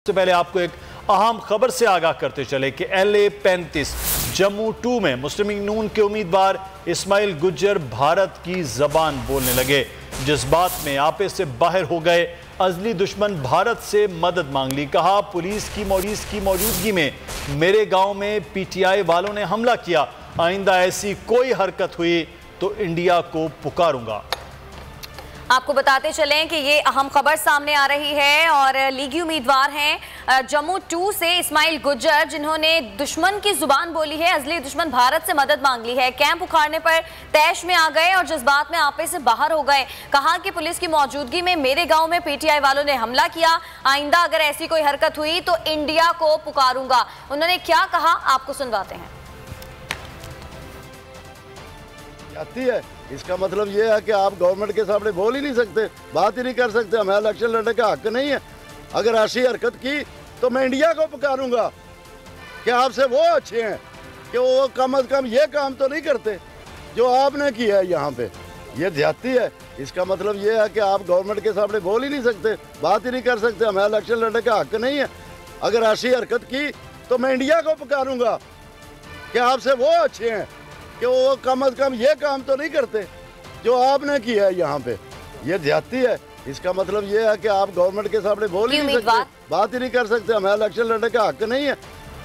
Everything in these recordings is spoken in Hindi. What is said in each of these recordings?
सबसे पहले आपको एक अहम खबर से आगाह करते चले कि LA-35 जम्मू 2 में मुस्लिम लीग नून के उम्मीदवार इस्माइल गुज्जर भारत की जबान बोलने लगे। जज्बात में आपे से बाहर हो गए। अजली दुश्मन भारत से मदद मांग ली। कहा पुलिस की मौजूदगी में मेरे गांव में PTI वालों ने हमला किया। आइंदा ऐसी कोई हरकत हुई तो इंडिया को पुकारूंगा। आपको बताते चलें कि ये अहम खबर सामने आ रही है और लीगी उम्मीदवार हैं जम्मू 2 से इस्माइल गुज्जर, जिन्होंने दुश्मन की जुबान बोली है, असली दुश्मन भारत से मदद मांग ली है। कैंप उखाड़ने पर तैश में आ गए और जज्बात में आपे से बाहर हो गए। कहा कि पुलिस की मौजूदगी में मेरे गांव में PTI वालों ने हमला किया। आइंदा अगर ऐसी कोई हरकत हुई तो इंडिया को पुकारूंगा। उन्होंने क्या कहा, आपको सुनवाते हैं। आती है, इसका मतलब ये है कि आप गवर्नमेंट के सामने बोल ही नहीं सकते, बात ही नहीं कर सकते। हमें इलेक्शन लड़ने का हक नहीं है। अगर ऐसी हरकत की तो मैं इंडिया को पुकारूंगा कि आपसे वो अच्छे हैं कि वो कम अज कम ये काम तो नहीं करते जो आपने किया है। यहाँ पे ये ज्यादती है। इसका मतलब ये है कि आप गवर्नमेंट के सामने बोल ही नहीं सकते, बात ही नहीं कर सकते। हमें इलेक्शन लड़ने का हक नहीं है। अगर ऐसी हरकत की तो मैं इंडिया को पुकारूंगा कि आपसे वो अच्छे हैं कि वो कम अज कम ये काम तो नहीं करते जो आपने किया है। यहाँ पे ये ज्यादती है। इसका मतलब ये है कि आप गवर्नमेंट के सामने बोल ही नहीं सकते, बात ही नहीं कर सकते। हमें इलेक्शन लड़ने का हक नहीं है।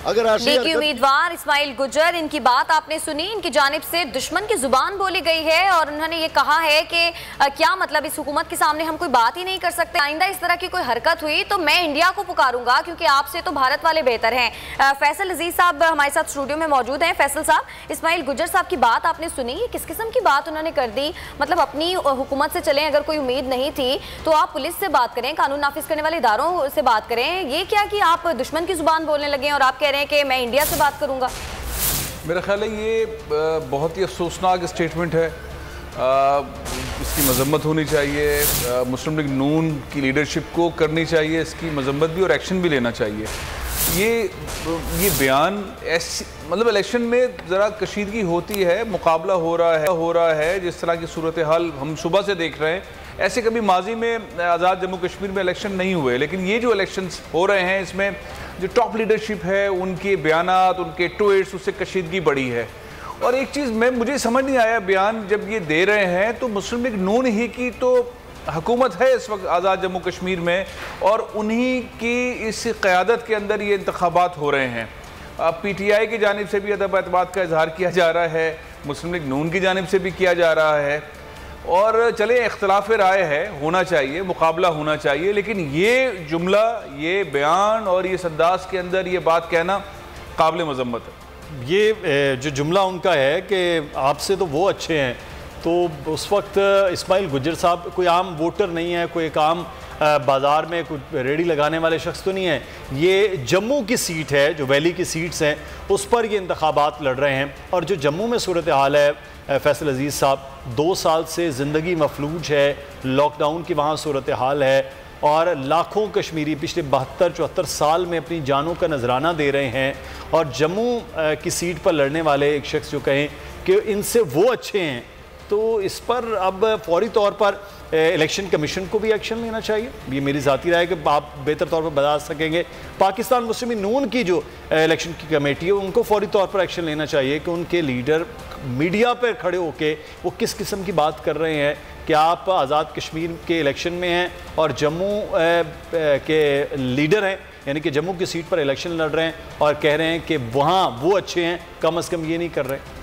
अगर उम्मीदवार इस्माइल गुज्जर, इनकी बात आपने सुनी। इनकी जानिब से दुश्मन की जुबान बोली गई है और उन्होंने ये कहा है कि क्या मतलब इस हुकूमत के सामने हम कोई बात ही नहीं कर सकते। आइंदा इस तरह की कोई हरकत हुई तो मैं इंडिया को पुकारूंगा क्योंकि आपसे तो भारत वाले बेहतर हैं। फैसल अजीज साहब हमारे साथ स्टूडियो में मौजूद हैं। फैसल साहब, इस्माइल गुज्जर साहब की बात आपने सुनी, किस किस्म की बात उन्होंने कर दी? मतलब अपनी हुकूमत से चलें, अगर कोई उम्मीद नहीं थी तो आप पुलिस से बात करें, कानून नाफिज करने वाले इदारों से बात करें। ये क्या कि आप दुश्मन की जुबान बोलने लगे और आप कह रहे हैं कि मैं इंडिया से बात करूंगा? मेरा ख्याल है ये बहुत ही अफसोसनाक स्टेटमेंट है। इसकी मजम्मत होनी चाहिए। मुस्लिम लीग नून की लीडरशिप को करनी चाहिए इसकी मजम्मत भी और एक्शन भी लेना चाहिए। ये बयान ऐसी मतलब इलेक्शन में ज़रा कशीदगी होती है, मुकाबला हो रहा है जिस तरह की सूरत हाल हम सुबह से देख रहे हैं। ऐसे कभी माजी में आज़ाद जम्मू कश्मीर में इलेक्शन नहीं हुए, लेकिन ये जो इलेक्शंस हो रहे हैं इसमें जो टॉप लीडरशिप है उनके बयानात, उनके ट्वीट्स, उससे कशीदगी बढ़ी है। और एक चीज़ मुझे समझ नहीं आया, बयान जब ये दे रहे हैं तो मुस्लिम लीग नून ही की तो हुकूमत है इस वक्त आज़ाद जम्मू कश्मीर में और उन्हीं की इस क़यादत के अंदर ये इंतखाबात हो रहे हैं। PTI की जानिब से भी अदब एतमाद का इजहार किया जा रहा है, मुस्लिम लीग नून की जानिब से भी किया जा रहा है। और चले इख्तलाफ राय है, होना चाहिए, मुकाबला होना चाहिए, लेकिन ये जुमला, ये बयान और ये सद्दास के अंदर ये बात कहना काबिल मजम्मत है। ये जो जुमला उनका है कि आपसे तो वो अच्छे हैं, तो उस वक्त इस्माइल गुज्जर साहब कोई आम वोटर नहीं है, कोई एक आम बाज़ार में कुछ रेडी लगाने वाले शख्स तो नहीं है। ये जम्मू की सीट है, जो वैली की सीट्स हैं उस पर ये इंतखाबात लड़ रहे हैं। और जो जम्मू में सूरत हाल है फैसल अजीज़ साहब, 2 साल से ज़िंदगी मफलूज है, लॉकडाउन की वहाँ सूरत हाल है और लाखों कश्मीरी पिछले 72-74 साल में अपनी जानों का नजराना दे रहे हैं। और जम्मू की सीट पर लड़ने वाले एक शख्स जो कहें कि इनसे वो अच्छे हैं, तो इस पर अब फौरी तौर पर इलेक्शन कमीशन को भी एक्शन लेना चाहिए। ये मेरी ज़ाती राय है कि आप बेहतर तौर पर बता सकेंगे। पाकिस्तान मुस्लिम लीग नून की जो इलेक्शन की कमेटी है उनको फौरी तौर पर एक्शन लेना चाहिए कि उनके लीडर मीडिया पर खड़े होके वो किस किस्म की बात कर रहे हैं कि आप आज़ाद कश्मीर के इलेक्शन में हैं और जम्मू के लीडर हैं, यानी कि जम्मू की सीट पर इलेक्शन लड़ रहे हैं और कह रहे हैं कि वहाँ वो अच्छे हैं, कम अज़ कम ये नहीं कर रहे।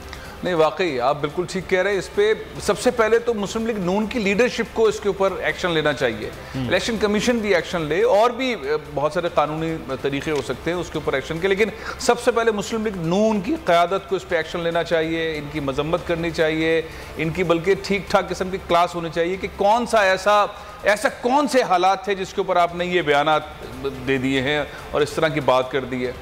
नहीं, वाकई आप बिल्कुल ठीक कह रहे हैं। इस पे सबसे पहले तो मुस्लिम लीग नून की लीडरशिप को इसके ऊपर एक्शन लेना चाहिए। इलेक्शन कमीशन भी एक्शन ले और भी बहुत सारे कानूनी तरीके हो सकते हैं उसके ऊपर एक्शन के, लेकिन सबसे पहले मुस्लिम लीग नून की क़यादत को इस पर एक्शन लेना चाहिए, इनकी मजम्मत करनी चाहिए, इनकी बल्कि ठीक ठाक किस्म की क्लास होनी चाहिए कि कौन सा ऐसा कौन से हालात थे जिसके ऊपर आपने ये बयानात दे दिए हैं और इस तरह की बात कर दी है।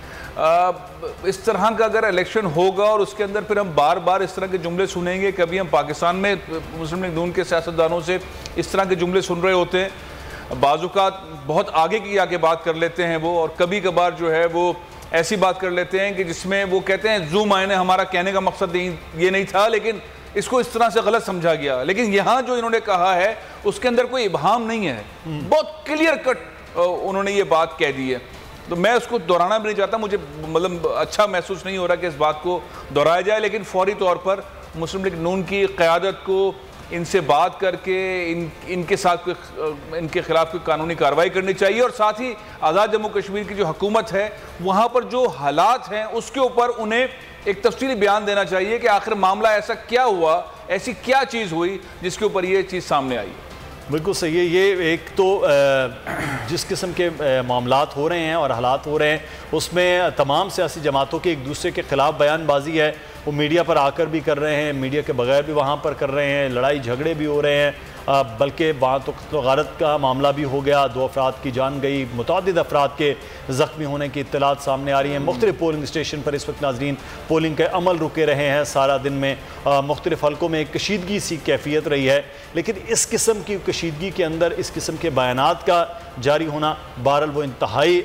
इस तरह का अगर इलेक्शन होगा और उसके अंदर फिर हम बार बार इस तरह के जुमले सुनेंगे, कभी हम पाकिस्तान में मुस्लिम लीग नून के सियासतदानों से इस तरह के जुमले सुन रहे होते हैं। बाज़ुकात बहुत आगे की आके बात कर लेते हैं वो, और कभी कभार जो है वो ऐसी बात कर लेते हैं कि जिसमें वो कहते हैं जूम आने, हमारा कहने का मकसद ये नहीं था, लेकिन इसको इस तरह से गलत समझा गया। लेकिन यहाँ जो इन्होंने कहा है उसके अंदर कोई इबहाम नहीं है, बहुत क्लियर कट उन्होंने ये बात कह दी है। तो मैं उसको दोहराना भी नहीं चाहता, मुझे मतलब अच्छा महसूस नहीं हो रहा कि इस बात को दोहराया जाए, लेकिन फौरी तौर पर मुस्लिम लीग नून की क़यादत को इनसे बात करके इनके साथ इनके खिलाफ कोई कानूनी कार्रवाई करनी चाहिए, और साथ ही आज़ाद जम्मू कश्मीर की जो हुकूमत है वहाँ पर जो हालात हैं उसके ऊपर उन्हें एक तफसीली बयान देना चाहिए कि आखिर मामला ऐसा क्या हुआ, ऐसी क्या चीज़ हुई जिसके ऊपर ये चीज़ सामने आई। बिल्कुल सही है। ये एक तो जिस किस्म के मामलात हो रहे हैं और हालात हो रहे हैं उसमें तमाम सियासी जमातों के एक दूसरे के ख़िलाफ़ बयानबाजी है, वो मीडिया पर आकर भी कर रहे हैं, मीडिया के बगैर भी वहाँ पर कर रहे हैं, लड़ाई झगड़े भी हो रहे हैं, बल्कि वहाँ तो गारत का मामला भी हो गया, 2 अफराद की जान गई, मुतअद्दिद अफराद के ज़ख्मी होने की इत्तलात सामने आ रही हैं। मुख्तलिफ पोलिंग स्टेशन पर इस वक्त नाज़रीन पोलिंग के अमल रुके रहे हैं सारा दिन में, मुख्तलिफ हल्कों में एक कशीदगी सी कैफियत रही है, लेकिन इस किस्म की कशीदगी के अंदर इस किस्म के बयानात का जारी होना बहरहाल वो इंतहाई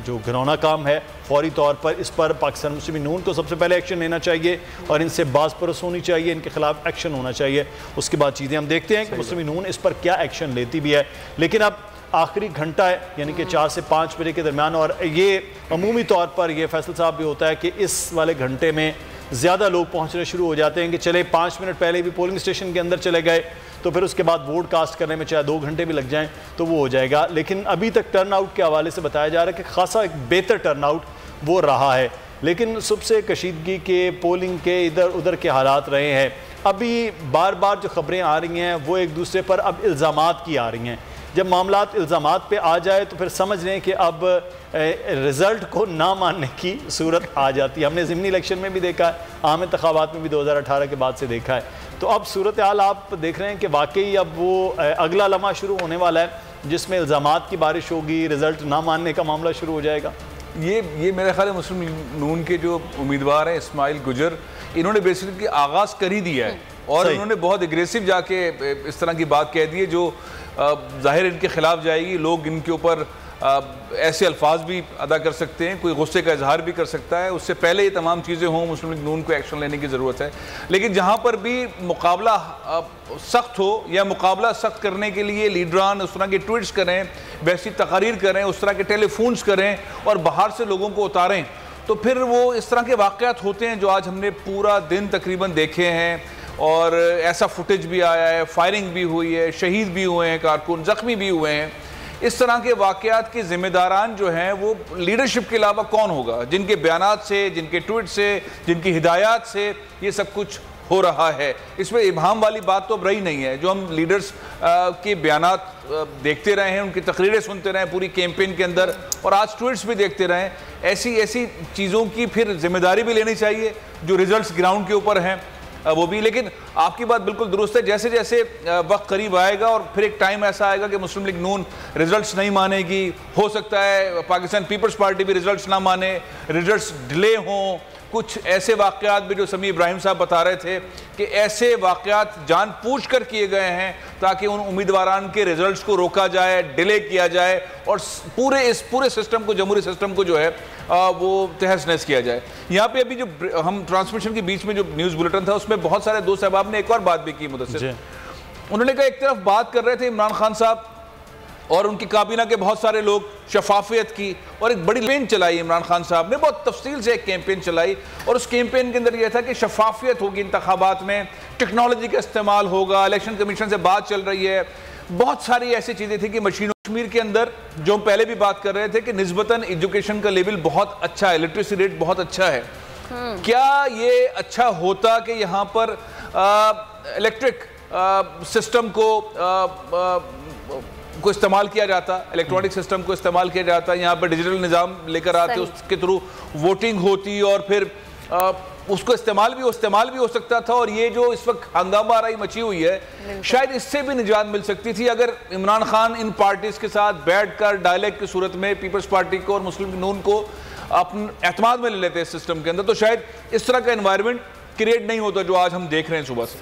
जो घिनौना काम है। फौरी तौर पर इस पर पाकिस्तान मुस्लिम नून को सबसे पहले एक्शन लेना चाहिए और इनसे बाज़ परस होनी चाहिए, इनके खिलाफ एक्शन होना चाहिए, उसके बाद चीज़ें हम देखते हैं कि मुस्लिम नून इस पर क्या एक्शन लेती भी है। लेकिन अब आखिरी घंटा है, यानी कि 4 से 5 बजे के दरमियान, और ये अमूमी तौर पर यह फैसल साहब भी होता है कि इस वाले घंटे में ज़्यादा लोग पहुँचने शुरू हो जाते हैं कि चले 5 मिनट पहले भी पोलिंग स्टेशन के अंदर चले गए तो फिर उसके बाद वोट कास्ट करने में चाहे 2 घंटे भी लग जाएं तो वो हो जाएगा। लेकिन अभी तक टर्न आउट के हवाले से बताया जा रहा है कि खासा एक बेहतर टर्न आउट वो रहा है, लेकिन सुबह से कशीदगी के पोलिंग के इधर उधर के हालात रहे हैं। अभी बार बार जो खबरें आ रही हैं वो एक दूसरे पर अब इल्ज़ामात की आ रही हैं। जब मामलात इल्ज़ामात पे आ जाए तो फिर समझ लें कि अब रिज़ल्ट को ना मानने की सूरत आ जाती है। हमने ज़िमनी इलेक्शन में भी देखा है, आम इंतखाबात में भी 2018 के बाद से देखा है। तो अब सूरत हाल आप देख रहे हैं कि वाकई अब वो अगला लम्हा शुरू होने वाला है जिसमें इल्ज़ामात की बारिश होगी, रिज़ल्ट ना मानने का मामला शुरू हो जाएगा। ये मेरे ख्याल है मुस्लिम नून के जो उम्मीदवार हैं इस्माइल गुजर, इन्होंने बेसिकली आगाज़ कर ही दिया है और इन्होंने बहुत एग्रेसिव जाके इस तरह की बात कह दी है जो ज़ाहिर इनके खिलाफ जाएगी। लोग इनके ऊपर ऐसे अल्फाज भी अदा कर सकते हैं, कोई गुस्से का इजहार भी कर सकता है। उससे पहले ये तमाम चीज़ें हों, मुस्लिम लीग नून को एक्शन लेने की ज़रूरत है। लेकिन जहाँ पर भी मुकाबला सख्त हो या मुकाबला सख्त करने के लिए लीडरान उस तरह के ट्वीट्स करें, वैसी तकारीर करें, उस तरह के टेलीफोन्स करें और बाहर से लोगों को उतारें, तो फिर वो इस तरह के वाक़यात होते हैं जो आज हमने पूरा दिन तकरीबन देखे हैं। और ऐसा फुटेज भी आया है, फायरिंग भी हुई है, शहीद भी हुए हैं कारकुन, ज़ख्मी भी हुए हैं। इस तरह के वाक़यात के ज़िम्मेदारान जो हैं वो लीडरशिप के अलावा कौन होगा, जिनके बयानात से, जिनके ट्वीट से, जिनकी हिदायत से ये सब कुछ हो रहा है। इसमें इबाम वाली बात तो अब रही नहीं है। जो हम लीडर्स के बयानात देखते रहे हैं, उनकी तकरीरें सुनते रहे पूरी कैंपेन के अंदर, और आज ट्वीट्स भी देखते रहें, ऐसी चीज़ों की फिर जिम्मेदारी भी लेनी चाहिए जो रिजल्ट्स ग्राउंड के ऊपर हैं वो भी। लेकिन आपकी बात बिल्कुल दुरुस्त है, जैसे जैसे वक्त करीब आएगा और फिर एक टाइम ऐसा आएगा कि मुस्लिम लीग नून रिजल्ट्स नहीं मानेगी, हो सकता है पाकिस्तान पीपल्स पार्टी भी रिजल्ट्स ना माने, रिजल्ट्स डिले हों। कुछ ऐसे वाक़यात भी जो समी इब्राहिम साहब बता रहे थे कि ऐसे वाक़यात जानबूझ कर किए गए हैं ताकि उन उम्मीदवारान के रिजल्ट्स को रोका जाए, डिले किया जाए और पूरे सिस्टम को, जमहूरी सिस्टम को जो है वो तहस नहस किया जाए। यहाँ पे अभी जो हम ट्रांसमिशन के बीच में जो न्यूज़ बुलेटिन था उसमें बहुत सारे दोस्त साहब ने एक और बात भी की मुदस्सिर। उन्होंने कहा एक तरफ बात कर रहे थे इमरान खान साहब और उनकी काबीना के बहुत सारे लोग शफाफियत की, और एक बड़ी कैंपेन चलाई इमरान खान साहब ने, बहुत तफसील से एक कैंपेन चलाई और उस कैंपेन के अंदर यह था कि शफाफियत होगी इंतखाबात में, टेक्नोलॉजी का इस्तेमाल होगा, इलेक्शन कमीशन से बात चल रही है, बहुत सारी ऐसी चीज़ें थी कि मशीनों कश्मीर के अंदर जो हम पहले भी बात कर रहे थे कि निस्बतन एजुकेशन का लेवल बहुत अच्छा है, लिटरेसी रेट बहुत अच्छा है। क्या ये अच्छा होता कि यहाँ पर इलेक्ट्रिक सिस्टम को इस्तेमाल किया जाता, इलेक्ट्रॉनिक सिस्टम को इस्तेमाल किया जाता, यहाँ पर डिजिटल निज़ाम लेकर आते, उसके थ्रू वोटिंग होती और फिर उसको इस्तेमाल भी हो सकता था। और ये जो इस वक्त हंगामा आराई मची हुई है, शायद इससे भी निजात मिल सकती थी अगर इमरान खान इन पार्टीज़ के साथ बैठकर डायलॉग की सूरत में पीपल्स पार्टी को और मुस्लिम नून को अपने एतमाद में ले लेते इस सिस्टम के अंदर, तो शायद इस तरह का एनवायरनमेंट क्रिएट नहीं होता जो आज हम देख रहे हैं सुबह से।